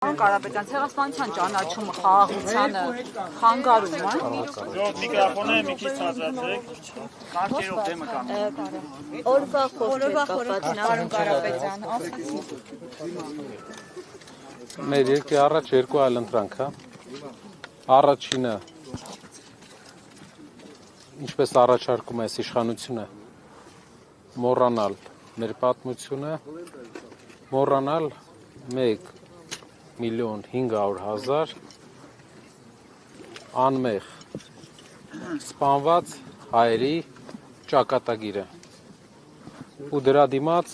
Կարապետյան, ցեղասպանության ճանաչումը խաղաղությանը խանգարում է։ Միկրոֆոնը մի քիչ ցածրացրեք։ Կարգերով դեմը կանգնեք։ Օրվա խորհրդին Արոն Կարապետյան, Մեր երկի առաջ երկու այլ ընտրանք, հա։ Առաջինը ինչպես առաջարկում է իշխանությունը մոռանալ մեր պատմությունը, մոռանալ 1.500.000 անմեղ սպանված հայերի ճակատագիրը ու դրա դիմաց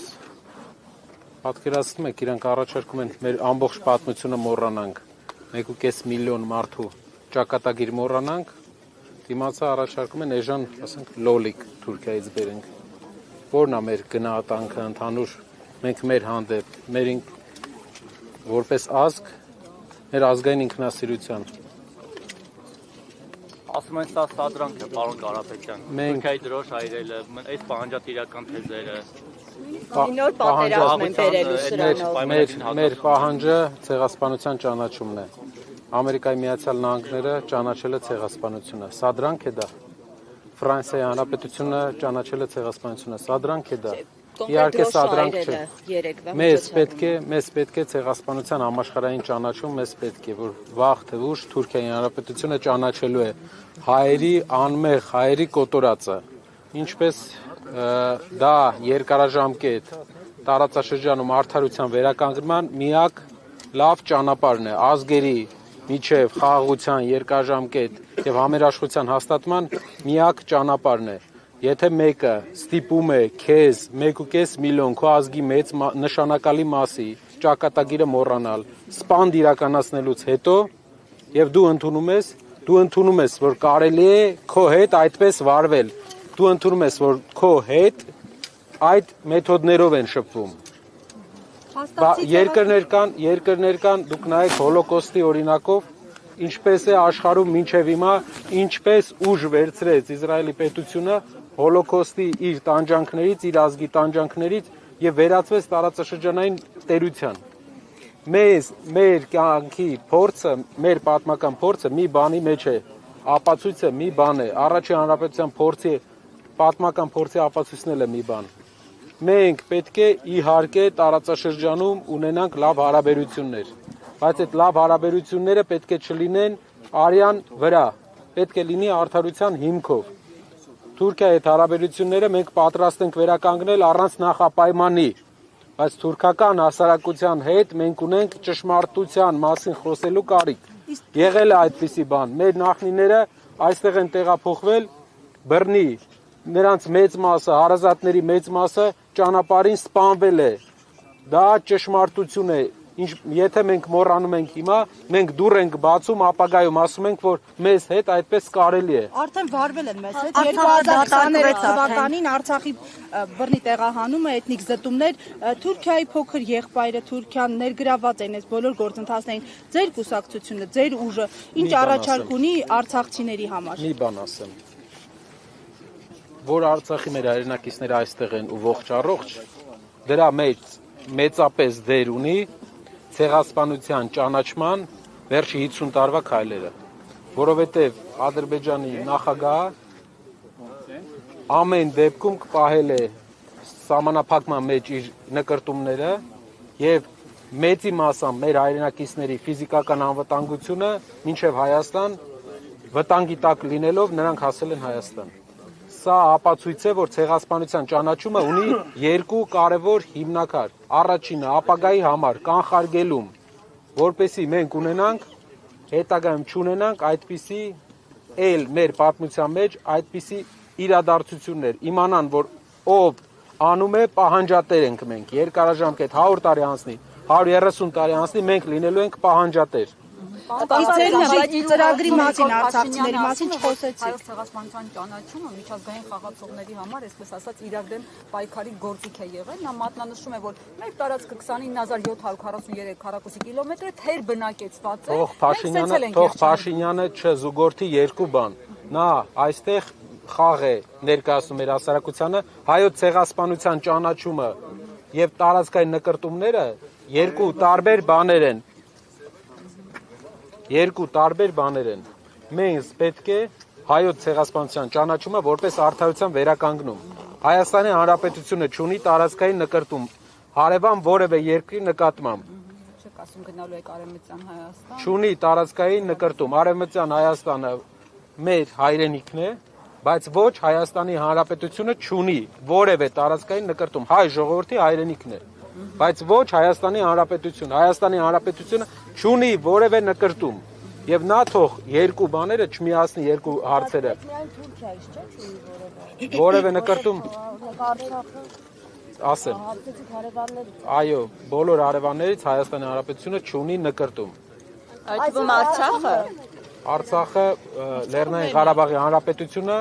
պատկերացնում եք իրանք առաջարկում են մեր ամբողջ պատմությունը մոռանանք 1.5 միլիոն մարդու ճակատագիր մոռանանք դիմացը առաջարկում են էժան ասենք լոլիկ Թուրքիայից բերենք որն է մեր գնահատանքը ընդհանուր մենք մեր հանդեպ մեր որպես ազգ մեր ազգային ինքնասիրության Ասում են սա սադրանք է, պարոն Կարապետյան, Թուրքիայի դրոշ հայրելը, այս պահանջատիրական թեզերը նոր պատերազմ են բերելու սրանով։ Մեր պահանջը ցեղասպանության ճանաչումն է։ Ամերիկայի Միացյալ Նահանգները ճանաչել է ցեղասպանությունը։ Սադրանք է դա։ Ֆրանսիայի Հանրապետությունը ճանաչել է ցեղասպանությունը։ Սադրանք է դա։ Իհարկե սադրանք չէ։ Մեզ պետք է ցեղասպանության համաշխարհային ճանաչում, մեզ պետք է որ վաղ թե ուշ Թուրքիայի Հանրապետությունը ճանաչելու է հայերի անմեղ հայերի կոտորածը։ Ինչպես դա երկարաժամկետ տարածաշրջանում արդարության վերականգնման միակ լավ ճանապարհն է ազգերի միջև խաղաղության երկարաժամկետ եւ համերաշխության հաստատման միակ ճանապարհն է Եթե մեկը ստիպում է քեզ 1.5 միլիոն քո ազգի մեծ նշանակալի մասի ճակատագիրը մոռանալ, սպանդ իրականացնելուց հետո եւ դու ընդունում ես, որ կարելի է քո հետ այդպես վարվել։ Դու ընդունում ես, որ քո հետ այդ մեթոդներով են շփվում։ Երկրներ կան, դուք նայեք հոլոկոստի օրինակով ինչպես է աշխարհում մինչև հիմա ինչպես ուժ վերցրեց Իսրայելի պետությունը հոլոկոստի իր տանջանքներից, իր ազգի տանջանքներից եւ վերածվեց տարածաշրջանային տերության։ Մեր կյանքի փորձը, մեր պատմական փորձը մի բանի մեջ է, ապացույցը մի բան է, առաջին հանրապետության պատմական փորձի ապացույցն է մի բան։ Մենք պետք է իհարկե տարածաշրջանում ունենանք լավ հարաբերություններ, բայց այդ լավ հարաբերությունները պետք է չլինեն արյան վրա, պետք է լինի արդարության հիմքով։ Թուրքիայի հետ հարաբերությունները մենք պատրաստ ենք վերականգնել առանց նախապայմանի, բայց թուրքական հասարակության հետ մենք ունենք ճշմարտության մասին խոսելու կարիք։ Եղել է այդպիսի բան, մեր նախնիները այստեղ են տեղափոխվել բռնի, նրանց մեծ մասը, հարազատների մեծ մասը ճանապարհին սպանվել է։ Դա ճշմարտություն է։ Եթե մենք մոռանում ենք հիմա, մենք դուռ ենք բացում, ապագայում ասում ենք, որ մեզ հետ այդպես կարելի է։ Արդեն վարվել են մեզ հետ 2023 թվականին Արցախի բռնի տեղահանումը, էթնիկ զտումներ, Թուրքիայի փոքր եղբայրը Թուրքիան ներգրաված են այս բոլոր գործընթացներին։ Ձեր կուսակցությունը, ձեր ուժը ինչ առաջարկ ունի արցախցիների համար։ Մի բան ասեմ։ Որ Արցախի մեր հայրենակիցները այստեղ են ու ողջ առողջ, դրա մեծապես դեր ունի ցեղասպանության ճանաչման վերջի 50 տարվա քայլերը, որովհետև Ադրբեջանի նախագահը ամեն դեպքում կպահել է սահմանափակման մեջ իր նկրտումները եւ մեծի մասամբ մեր հայրենակիցների ֆիզիկական անվտանգությունը մինչև Հայաստան վտանգի տակ լինելով նրանք հասել են Հայաստան։ Սա ապացույց է, որ ցեղասպանության ճանաչումը ունի երկու կարևոր հիմնաքար։ Առաջինը ապագայի համար կանխարգելում, որպեսզի մենք ունենանք, հետագայում չունենանք այդպիսի մեր պատմության մեջ այդպիսի իրադարձություններ։ Իմանան, որ ով անում է պահանջատեր ենք մենք, երկարաժամկետ 100 տարի անցնի, 130 տարի անցնի, մենք լինելու ենք պահանջատեր։ Ծրագրի մասին, արցախցիների մասին չխոսեցիք։ Հայոց ցեղասպանության ճանաչումը միջազգային խաղացողների համար, այսպես ասած, իրար դեմ պայքարի գործիք է եղել։ Նա մատնանշում է, որ մեր տարածքը 29743 քառակուսի կիլոմետր է, թեր բնակեցված է։ Թող Փաշինյանը չզուգորդի երկու բան։ Նա այստեղ խաղ է ներկայացնում մեր հասարակությանը, հայոց ցեղասպանության ճանաչումը եւ տարածքային նկրտումները երկու տարբեր բաներ են։ երկու տարբեր բաներ են։ Մենք պետք է հայոց ցեղասպանության ճանաչումը որպես արդարության վերականգնում։ Հայաստանի Հանրապետությունը ունի տարածքային նկրտում հարևան որևէ երկրի նկատմամբ։ Չեք ասում գնալու եք Արևմտյան Հայաստան։ Չունի տարածքային նկրտում։ Արևմտյան Հայաստանը մեր հայրենիքն է, բայց ոչ Հայաստանի Հանրապետությունը չունի որևէ տարածքային նկրտում։ Հայ ժողովրդի հայրենիքն է, բայց ոչ Հայաստանի Հանրապետությունը։ Հայաստանի Հանրապետությունը չունի որևէ նկրտում։ Եվ նա թող երկու բաները չմիացնի երկու հարցերը։ Միայն Թուրքիայից չէ՞ չունի Որևէ նկրտում Արցախը, ասեմ։ հարցեցիք հարևաններ։ Այո, բոլոր հարևաններից Հայաստանի Հանրապետությունը չունի նկրտում։ Այդ թվում Արցախը Արցախը Լեռնային Ղարաբաղի Հանրապետությունը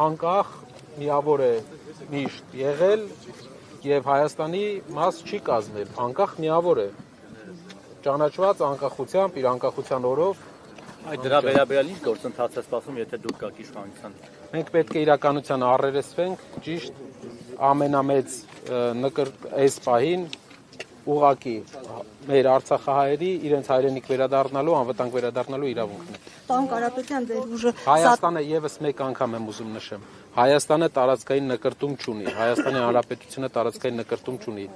անկախ միավոր է միշտ եղել եւ Հայաստանի մաս չի կազմել, անկախ միավոր է։ Ճանաչված անկախությամբ, իր անկախության օրով Այդ դրա վերաբերյալ ինչ գործընթաց է սպասում, եթե դուք գաք իշխանության։ մենք պետք է իրականության առերեսվենք, ճիշտ ամենամեծ այս պահին ուղակի մեր Արցախահայերի իրենց հայրենիք վերադառնալու, անվտանգ վերադառնալու իրավունքն է։ Պարոն Կարապետյան, ձեր ուժը Հայաստանը եւս մեկ անգամ եմ ուզում նշեմ։ Հայաստանը տարածքային նկրտում չունի, Հայաստանի Հանրապետությունը տարածքային նկրտում չունի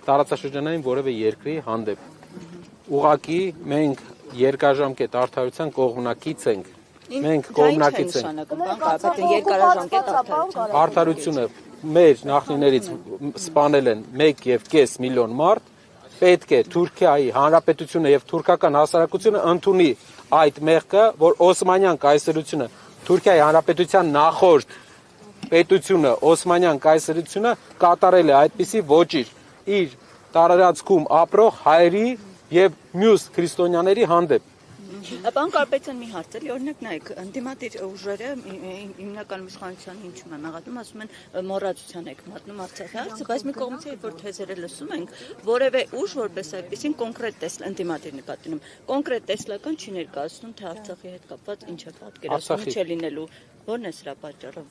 տարածաշրջանային որևէ երկրի հանդեպ։ Ուղղակի մենք երկարաժամկետ արդարության կողմնակից ենք։ Մենք կողմնակից ենք։ երկարաժամկետ արդարություն։ Արդարությունը մեր նախնիներից սպանել են 1.5 միլիոն մարդ, պետք է Թուրքիայի Հանրապետությունը եւ թուրքական հասարակությունը ընդունի այդ մեղքը, որ Օսմանյան կայսրությունը, Թուրքիայի Հանրապետության նախորդ պետությունը, Օսմանյան կայսրությունը կատարել է այդպիսի ոճիր իր տարածքում ապրող հայերի եւ մյուս քրիստոնյաների հանդեպ։ Պարոն Կարապետյան, մի հարց էլի, օրինակ նայեք, ընդդիմադիր ուժերը հիմնական իշխանության հնչում են մաղաթում, ասում են մոռացության եք մատնում Արցախի հարցը, բայց մի կողմից երբ որ թեզերը լսում ենք, որևէ ուժ որպես այդպեսին կոնկրետ ընդդիմադիր նկատինում, կոնկրետ տեսլական չի ներկայացնում, թե Արցախի հետ կապված ինչ է պատկերացնում, ինչ է լինելու, ո՞րն է սրա պատճառը։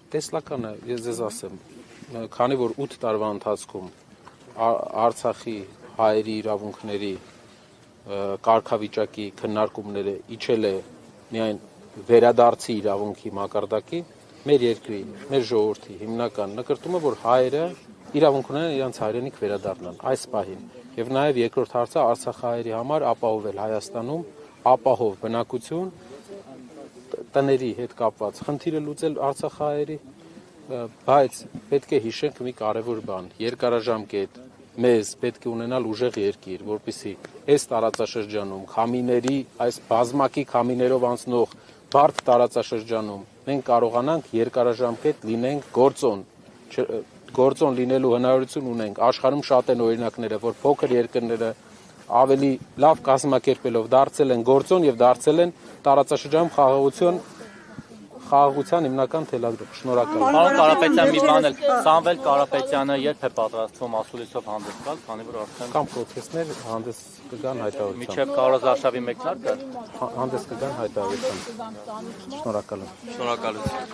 Տեսլականը ես ձեզ ասեմ, քանի որ 8 տարվա ընթացքում Արցախի հայերի իրավունքների կարգավիճակի քննարկումները իջել է միայն վերադարձի իրավունքի մակարդակի, մեր երկրի, մեր ժողովրդի հիմնական նկրտումը, որ հայերը իրավունք ունեն իրենց հայրենիք վերադառնան այս պահին։ Եվ նաև երկրորդ հարցը Արցախահայերի համար ապահովել Հայաստանում ապահով բնակություն, տների հետ կապված խնդիրը լուծել Արցախահայերի, բայց պետք է հիշենք մի կարևոր բան, երկարաժամկետ մեզ պետք է ունենալ ուժեղ երկիր, որպեսզի այս տարածաշրջանում քամիների, այս բազմակի քամիներով անցնող բարդ տարածաշրջանում մենք կարողանանք երկարաժամկետ լինենք գործոն լինելու հնարավորություն ունենք։ Աշխարհում շատ են օրինակները, որ փոքր երկրները ավելի լավ կազմակերպելով դարձել են գործոն եւ դարձել են տարածաշրջանում խաղաղության հիմնական թելադրող։ Շնորհակալ եմ։ Պարոն Կարապետյան, մի բան էլ, Սամվել Կարապետյանը երբ է պատրաստվում ասուլիսով հանդես գալ, քանի որ արդեն Կամ պրոթեստներ հանդես կգան հայտարարությամբ։ միջև Կարոզարշավի մեկնարկը Հանդես կգան հայտարարությամբ։ Շնորհակալ եմ։ շնորհակալություն։